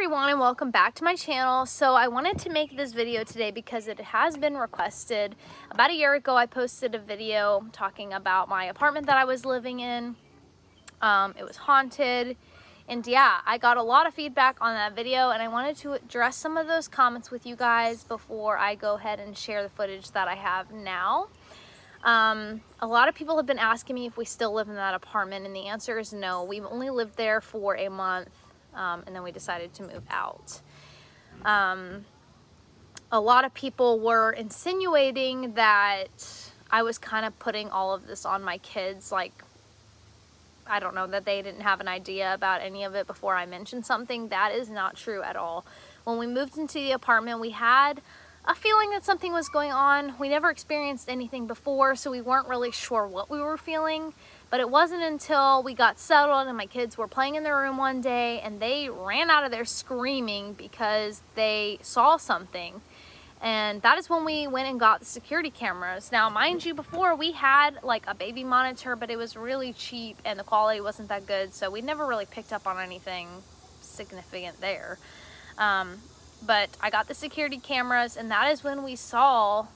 everyone, and welcome back to my channel. So I wanted to make this video today because it has been requested. About a year ago I posted a video talking about my apartment that I was living in. It was haunted, and yeah, I got a lot of feedback on that video, and I wanted to address some of those comments with you guys before I go ahead and share the footage that I have now. A lot of people have been asking me if we still live in that apartment, and the answer is no. We've only lived there for a month. And then we decided to move out. A lot of people were insinuating that I was kind of putting all of this on my kids, like, I don't know, that they didn't have an idea about any of it before I mentioned something. That is not true at all. When we moved into the apartment, we had a feeling that something was going on. We never experienced anything before, so we weren't really sure what we were feeling. But it wasn't until we got settled and my kids were playing in their room one day and they ran out of there screaming because they saw something. And that is when we went and got the security cameras. Now, mind you, before we had like a baby monitor, but it was really cheap and the quality wasn't that good. So we never really picked up on anything significant there. But I got the security cameras, and that is when we saw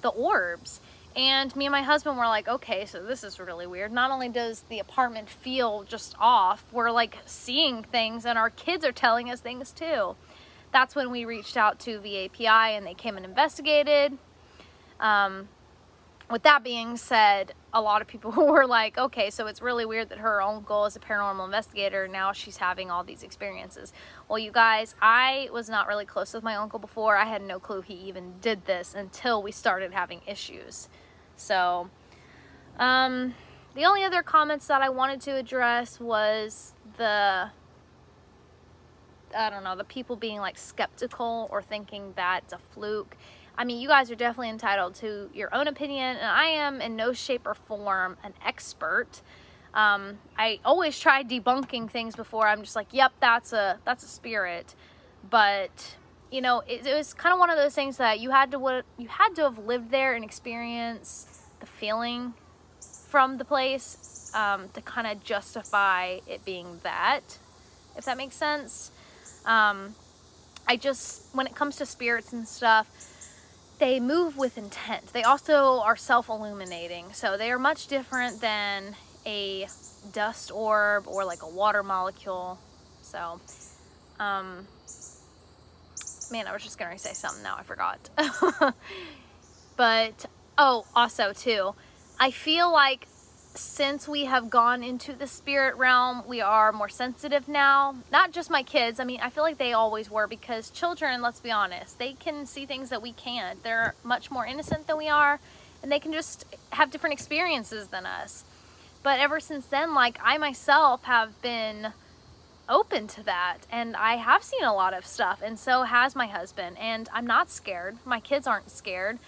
the orbs. And me and my husband were like, okay, so this is really weird. Not only does the apartment feel just off, we're like seeing things, and our kids are telling us things too. That's when we reached out to VAPI and they came and investigated. With that being said, a lot of people were like, okay, so it's really weird that her uncle is a paranormal investigator. Now she's having all these experiences. Well, you guys, I was not really close with my uncle before. I had no clue he even did this until we started having issues. So, the only other comments that I wanted to address was the people being like skeptical or thinking that it's a fluke. I mean, you guys are definitely entitled to your own opinion, and I am in no shape or form an expert. I always try debunking things before I'm just like, yep, that's a spirit. But you know, it was kind of one of those things that you had to have lived there and experience the feeling from the place to kind of justify it being that, if that makes sense. When it comes to spirits and stuff, they move with intent. They also are self-illuminating, so they are much different than a dust orb or like a water molecule. So, man, I was just gonna say something, now I forgot. But, oh, also too, I feel like since we have gone into the spirit realm, we are more sensitive now. Not just my kids. I mean, I feel like they always were, because children, let's be honest, they can see things that we can't. They're much more innocent than we are, and they can just have different experiences than us. But ever since then, like, I myself have been open to that, and I have seen a lot of stuff, and so has my husband, and I'm not scared. My kids aren't scared.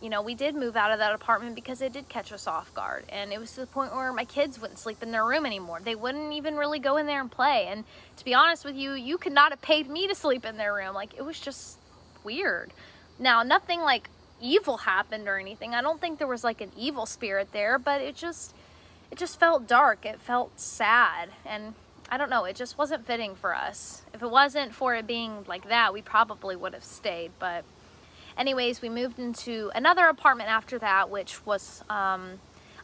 You know, we did move out of that apartment because it did catch us off guard, and it was to the point where my kids wouldn't sleep in their room anymore. They wouldn't even really go in there and play, and to be honest with you, you could not have paid me to sleep in their room. Like, it was just weird. Now, nothing like evil happened or anything. I don't think there was like an evil spirit there, but it just felt dark. It felt sad, and I don't know, it just wasn't fitting for us. If it wasn't for it being like that, we probably would have stayed. But anyways, we moved into another apartment after that, which was, I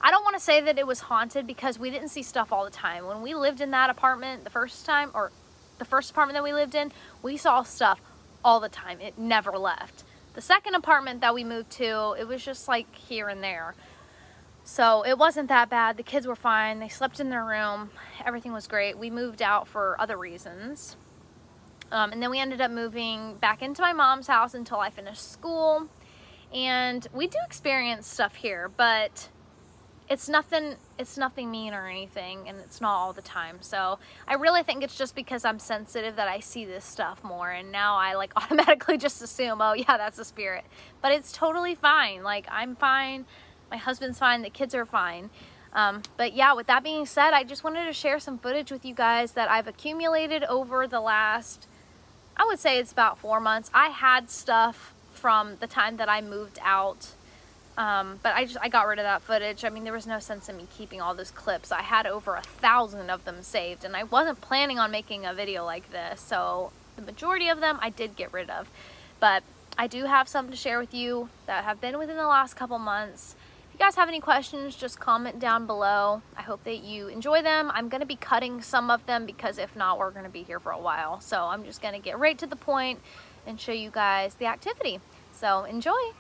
don't want to say that it was haunted, because we didn't see stuff all the time. When we lived in that apartment the first time, or the first apartment that we lived in, we saw stuff all the time. It never left. The second apartment that we moved to, it was just like here and there. So it wasn't that bad. The kids were fine. They slept in their room. Everything was great. We moved out for other reasons. And then we ended up moving back into my mom's house until I finished school. And we do experience stuff here, but it's nothing mean or anything, and it's not all the time. So I really think it's just because I'm sensitive that I see this stuff more, and now I like automatically just assume, oh yeah, that's a spirit. But it's totally fine. Like, I'm fine, my husband's fine, the kids are fine. But yeah, with that being said, I just wanted to share some footage with you guys that I've accumulated over the last, I would say it's about 4 months. I had stuff from the time that I moved out, but I got rid of that footage. I mean, there was no sense in me keeping all those clips. I had over 1,000 of them saved, and I wasn't planning on making a video like this, so the majority of them I did get rid of. But I do have some to share with you that have been within the last couple months. If you guys have any questions, just comment down below. I hope that you enjoy them. I'm going to be cutting some of them because if not, we're going to be here for a while. So I'm just going to get right to the point and show you guys the activity. So enjoy.